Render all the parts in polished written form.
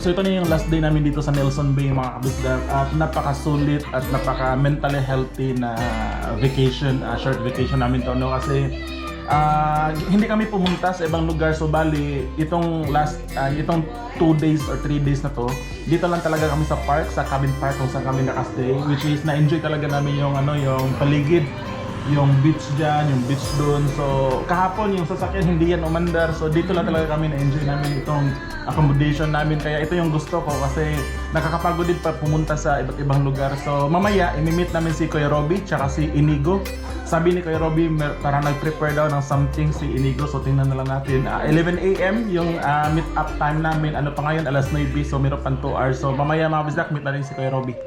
So ito na yung last day namin dito sa Nelson Bay mga kabisdak. At napaka-sulit at napaka-mentally healthy na vacation, short vacation namin to, no? Kasi hindi kami pumunta sa ibang lugar. So bali, itong 2 days or 3 days na to, dito lang talaga kami sa park, sa cabin park kung saan kami nakastay. Which is na-enjoy talaga namin yung yung paligid, yung beach dyan, yung beach doon. So kahapon yung sasakyan hindi yan umandar. So dito lang talaga kami na-enjoy namin itong accommodation namin. Kaya ito yung gusto ko kasi nakakapagod din pa pumunta sa iba't ibang lugar. So mamaya imi-meet namin si Kuya Robby tsaka si Inigo. Sabi ni Kuya Robby parang nag-prepare daw ng something si Inigo. So tingnan na lang natin. 11 AM yung meet up time namin. Ano pa ngayon? Alas 9. So meron pang 2 hours. So mamaya mga bisdak, meet na rin si Kuya Robby.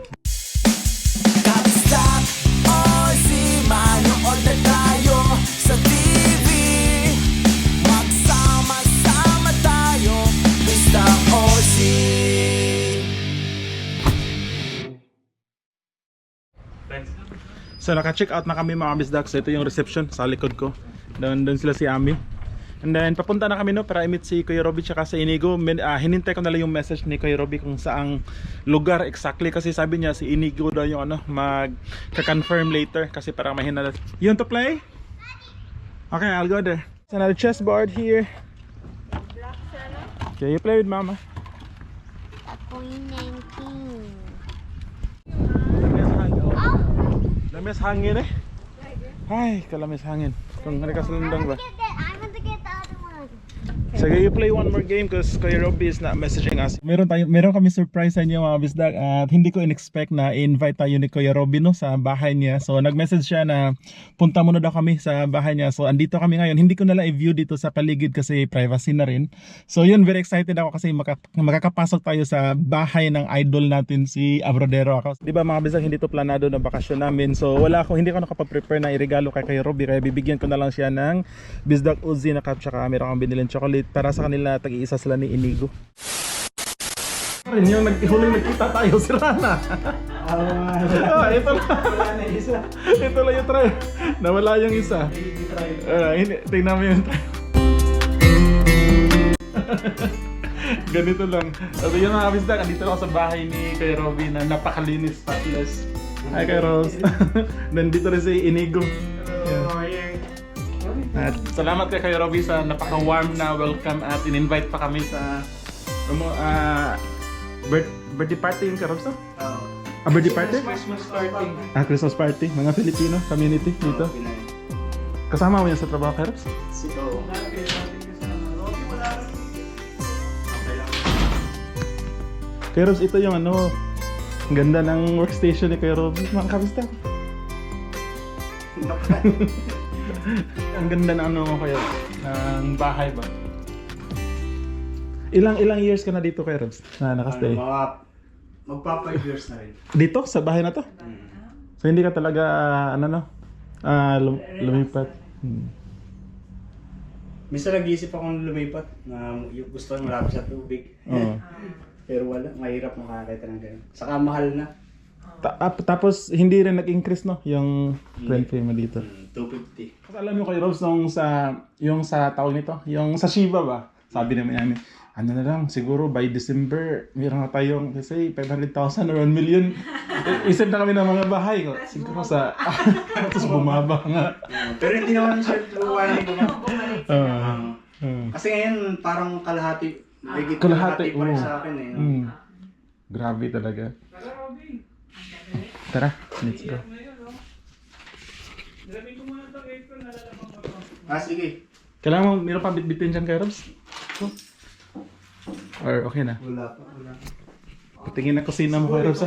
Manood na tayo sa TV, magsama-sama tayo, Mr. Ozzy. So naka-check out na kami mga bisdak. So ito yung reception sa likod ko. Doon sila si Ami. And then papunta na kami para i-meet si Kuya Robby tsaka sa Inigo. Hinintay ko na lang yung message ni Kuya Robby kung saang lugar exactly. Kasi sabi niya si Inigo daw yung magka-confirm later. Kasi parang mahina na. You want to play? Okay, I'll go there. There's another chessboard here. Okay, you play with Mama. Ako'y 19. Lamis hangin eh. Ay, kalamis hangin. Kung hari ka sa lundang ba? I want to get the other one. Sige, you play one more game because Kuya Robby is not messaging us. Meron kami surprise sa inyo mga bisdak at hindi ko in-expect na invite tayo ni Kuya Robby sa bahay niya. So nag-message siya na punta muna daw kami sa bahay niya. So andito kami ngayon. Hindi ko na lang i-view dito sa paligid kasi privacy na rin. So yun, very excited ako kasi makakapasok tayo sa bahay ng idol natin si Abrodero. Di ba mga bisdak, hindi to planado na bakasyon namin. So hindi ako nakapag-prepare na iregalo kay Kuya Robby. Kaya bibigyan ko na lang siya ng Bisdak Uzi na cup tsaka meron akong binilin chocolate para sa kanila, tag-iisa sila ni Inigo. Yung huling nagkita tayo si Rana. Ito lang. Ito lang yung try. Nawala yung isa. Tingnan mo yung try. Ganito lang. So yun mga bisdak, andito ako sa bahay ni Kuya Robby na napakalinis, spotless. Hi Kuya Rose. Nandito rin si Inigo. At salamat kay Kuya Robby sa napaka-warm na welcome at in-invite pa kami sa birthday party yung Kuya Robby. Birthday party? Christmas party. Christmas party. Mga Filipino community dito. Kasama mo yan sa trabaho, Kuya Robby? Kuya Robby, ito yung ang ganda ng workstation ni Kuya Robby. Mga kabista. Ang ganda ng Kuya, ng bahay ba? Ilang years ka na dito, Kuya Robs, na nakastay? Magpa 5 years na rin. Dito? Sa bahay na to? So hindi ka talaga, lumipat? Minsan nag-iisip akong lumipat na gusto ko marami sa tubig. Oo. Pero wala, mahirap makakita ng ganyan. Saka mahal na. Tapos hindi rin nag-increase yung rent pay mo dito? 250. Kasi alam mo Kuya Robs, yung sa tawag nito, yung sa Shiba ba? Sabi naman namin, ano na lang, siguro by December, meron na tayong, say, 500,000 or 1 million. Isip na kami ng mga bahay ko. Siguro sa, tapos bumaba nga. Pero hindi naman siya luwanan ko na. Kasi ngayon, parang kalahati pa rin sa akin eh. Grabe talaga. Tara, let's go. Sige. Kailangan mo, meron pa bitbitin dyan kay Robs? Or okay na? Wala. Patingin na kusina mo kay Robs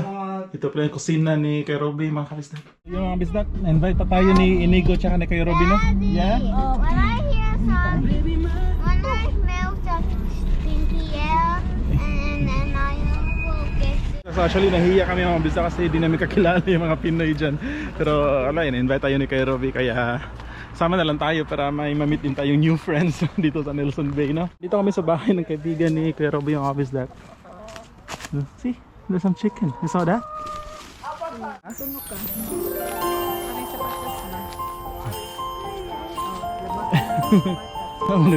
Ito pala yung kusina ni Kuya Robby, mga kabisdak. Yung mga bisdak, na-invite pa tayo ni Inigo tsaka ni Kuya Robby, no? Yeah? When I hear some, when I smell some stinky air, and then I will get So actually nahiya kami mga bisdak kasi di namin kakilala yung mga Pinoy dyan. Pero invite tayo ni Kuya Robby kaya sama na lang tayo para may ma-meet din tayong new friends dito sa Nelson Bay, no? Dito kami sa bahay ng kaibigan ni Kuya Robby, yung office that. See, there's some chicken. You saw that? Tunog ka.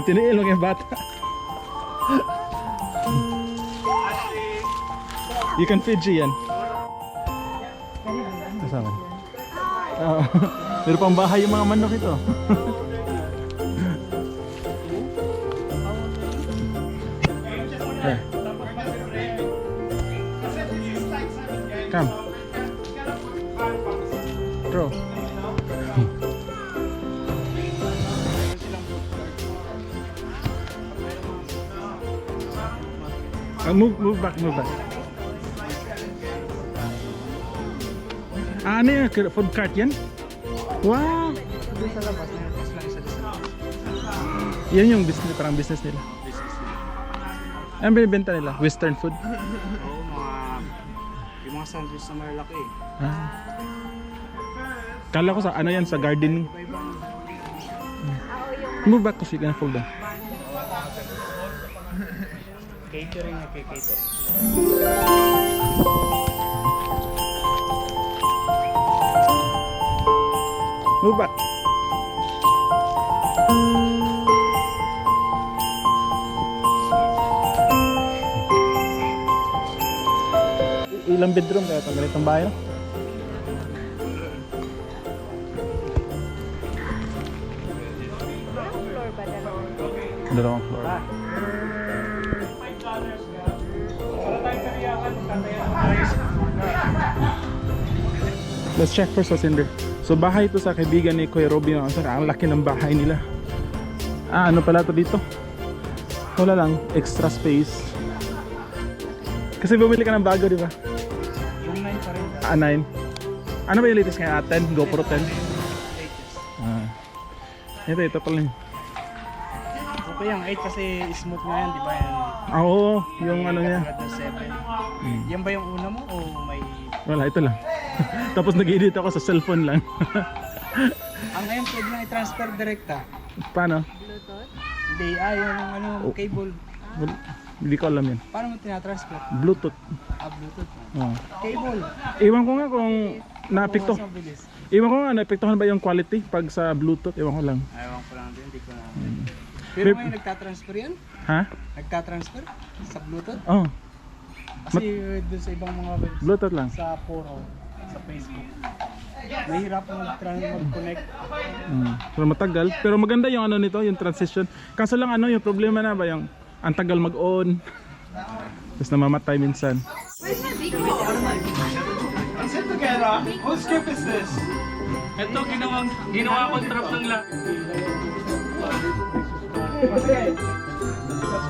Tiniil mo yung bata. You can Fiji yan. Kasama. Oo. Pero pang bahay yung mga manok ito. Here. Come. Bro. Move back. Ano yan? Food cart yan? Wow! Yan yung business, parang business nila. Ano binibenta nila? Western food? Yung mga sandwich na malalaki. Ah. Kala ko sa ano yan, sa gardening. Move back kasi you can fold down. Catering na kay catering. Move back. Ilang bedroom kaya pag ganitong bahay no? Dalawang floor. Let's check first what's in there. So bahay ito sa kaibigan ni Kuya Robby. Ang laki ng bahay nila. Ah, ano pala ito dito? Wala lang, extra space. Kasi bumili ka ng bago, di ba? Yung 9 pa rin. Ah, 9. Ano ba yung latest kaya? 10? GoPro 10? Ah. Ito pala yun. Okay yung 8 kasi smooth na yan, di ba? Yan. Ah, oo, yung ano niya. Katulad ng 7. Yan ba yung una mo o may... Wala, ito lang. Tapos nag-edit ako sa cellphone lang. Ang ngayon pwede na i-transfer direkta. Paano? Hindi, yung cable. Hindi ko alam yan. Paano mo tinatransfer? Bluetooth. Bluetooth. Oh. Cable. Iwan ko nga kung naapekto. Mas mabilis. Iwan ko nga naapektuhan ba yung quality pag sa Bluetooth? Iwan ko lang. Ayaw ko lang din, hindi ko na. Pero ngayon nagtatransfer yan? Ha? Nagtatransfer sa Bluetooth? Oh, Kasi doon sa ibang mga website, Bluetooth lang. sa Poro, sa Facebook, mahirapan mag-connect. So matagal. Pero maganda yung ano nito, yung transition. Kaso lang ano, yung problema na ba yung ang tagal mag-on. Tapos namamatay minsan. Sit together. Whose script is this? Ito, ginawa kong trap ng lahat. Okay. That's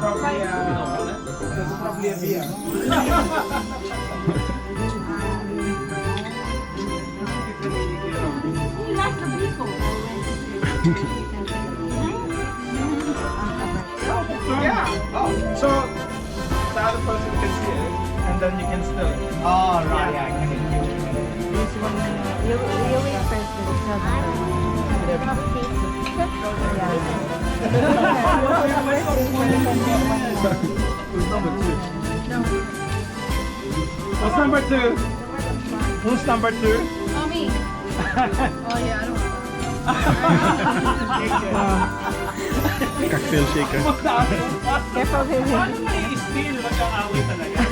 probably a beer. Yeah. Oh, so the other person can see it, and then you can still. Oh, right. Yeah, I can. This one. You wait first. What's number 2? Who's number 2? Mommy. Oh yeah, I don't want. Cocktail shaker. Careful, baby. Still, magkakaaway talaga.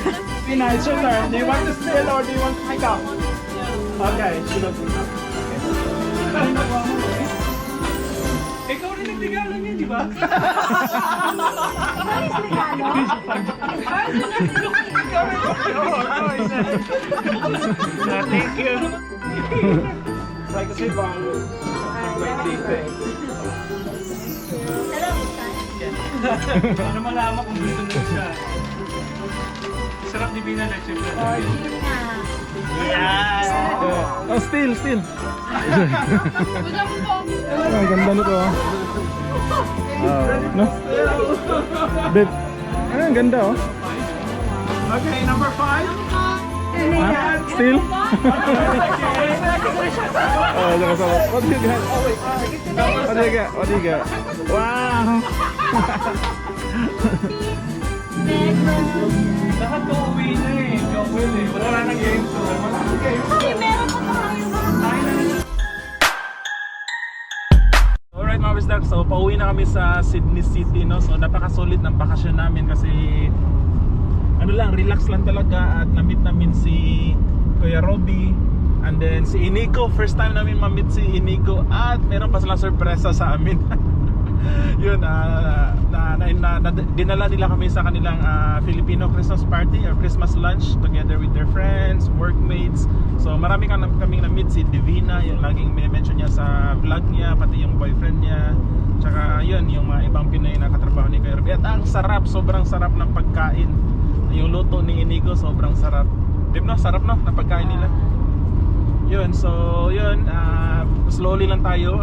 Pina, it's your turn. Do you want to steal or do you want to pick up? Okay, she will pick up. Ikaw rin nagregalo niya, di ba? Thank you. Like kasi bang Para malaman kung gusto nyo siya. Sarap ni Bina lecture na. Oh, still. Ang ganda nito. No? Babe. Ang ganda oh. Okay, number 5. Ha? Still? Oh, saka sa what do you got? What do you got? Wow! Lahat ko uwi na eh. Joel eh. Wala na game show. Wala na game show. Alright mga bisdak, so pauwi na kami sa Sydney City no. So napakasulit ng bakasyon namin kasi ano lang, relax lang talaga. At na-meet namin si Kuya Robby. And then si Inigo, first time namin ma-meet si Inigo. At meron pa silang sorpresa sa amin. Yun, dinala nila kami sa kanilang Filipino Christmas party or Christmas lunch together with their friends, workmates. So marami kaming na-meet, si Divina, yung laging mention niya sa vlog niya, pati yung boyfriend niya. Tsaka yun, yung mga ibang Pinoy na katrabaho ni Kuya Robby. At ang sarap, sobrang sarap ng pagkain. Yung luto ni Inigo, sobrang sarap. Di ba, no? Sarap no, ng pagkain nila. Yun, so yun, slowly lang tayo.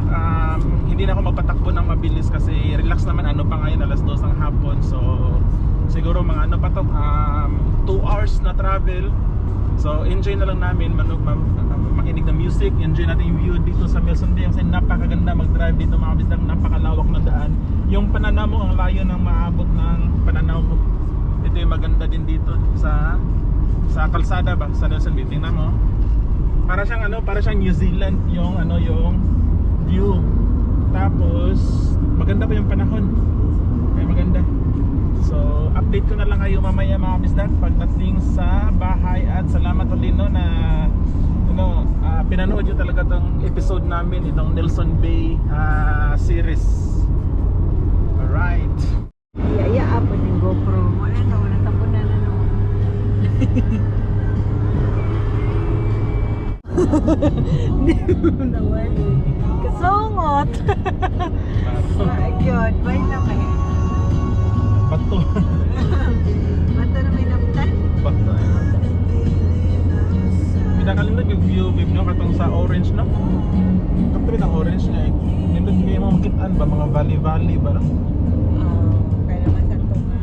Hindi na ako magpatakbo ng mabilis kasi relax naman, ano pa ngayon, alas 2 ng hapon. So siguro mga ano pa to, 2 hours na travel. So enjoy na lang namin, makinig ng music, enjoy natin yung view dito sa Nelson Bay. Kasi napakaganda mag-drive dito mga bisdang, napakalawak na daan. Yung Pananaw mo, ang layo ng maabot ng Pananaw mo. Ito yung maganda din dito sa kalsada ba, sa Nelson Bay. Tingnan mo. Para siyang ano, para siyang New Zealand yung ano, yung view. Tapos maganda pa yung panahon. Kaya maganda. So update ko na lang kayo mamaya mga bisdak pagdating sa bahay. At salamat ulit no na ano, pinanood nyo talaga tong episode namin, itong Nelson Bay series. Alright. Iya, apa nih GoPro? Wala tapunan na no. Nawali. Kasungot. My God, bay na kayo. Bato. Mata na may naptan. Bato. Pinakalimot yung view, babe, no? Katong sa orange, no? Kapit ang orange niya. Nindot kayo mga makitaan ba? Mga valley-valley ba, no? Kaya naman sa tunga.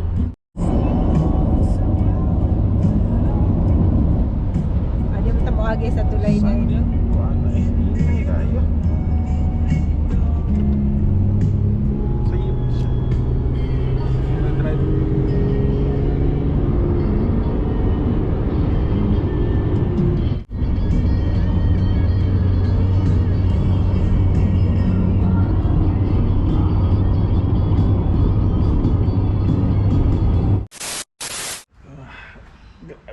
Adi mo tabuhagi sa tulay na Sunday. yun. Ano eh? Hindi kaya. Sayop siya. Drive.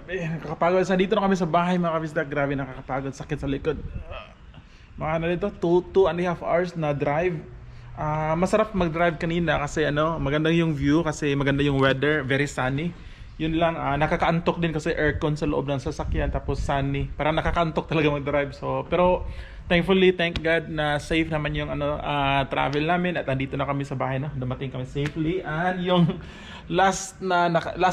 Grabe, nakakapagod. Sa dito na kami sa bahay mga kabisdak. Grabe, nakakapagod. Sakit sa likod. Mga ano dito, 2.5 hours na drive. Masarap mag-drive kanina kasi ano, maganda yung view kasi maganda yung weather, very sunny. Yun lang, nakakaantok din kasi aircon sa loob ng sasakyan tapos sunny. Parang nakakaantok talaga mag-drive. So, pero thankfully, thank God na safe naman yung ano, travel namin at andito na kami sa bahay na. Dumating kami safely and yung last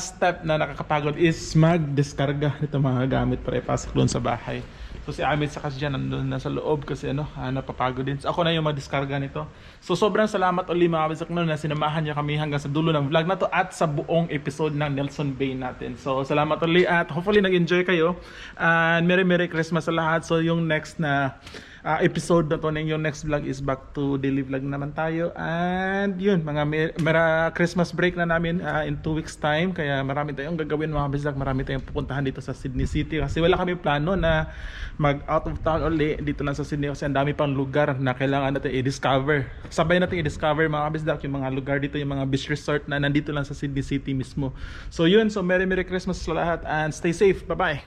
step na nakakapagod is mag-deskarga nito mga gamit para ipasok doon sa bahay. So si Amit sa kasi dyan nandun na sa loob kasi ano, napapagod din. So, ako na yung mag-deskarga nito. So sobrang salamat ulit mga kabisak na sinamahan niya kami hanggang sa dulo ng vlog na to at sa buong episode ng Nelson Bay natin. So salamat ulit at hopefully nag-enjoy kayo. And Merry Christmas sa lahat. So yung next na episode na to, yung next vlog is back to daily vlog naman tayo. And yun, mga Christmas break na namin in 2 weeks time. Kaya marami tayong gagawin mga kabisak. Marami tayong pupuntahan dito sa Sydney City kasi wala kami plano na mag out of town ulit dito lang sa Sydney kasi ang dami pang lugar na kailangan natin i-discover. Sabay natin i-discover mga kabisdak yung mga lugar dito, yung mga beach resort na nandito lang sa Sydney City mismo. So yun, so Merry Christmas sa lahat and stay safe. Bye bye.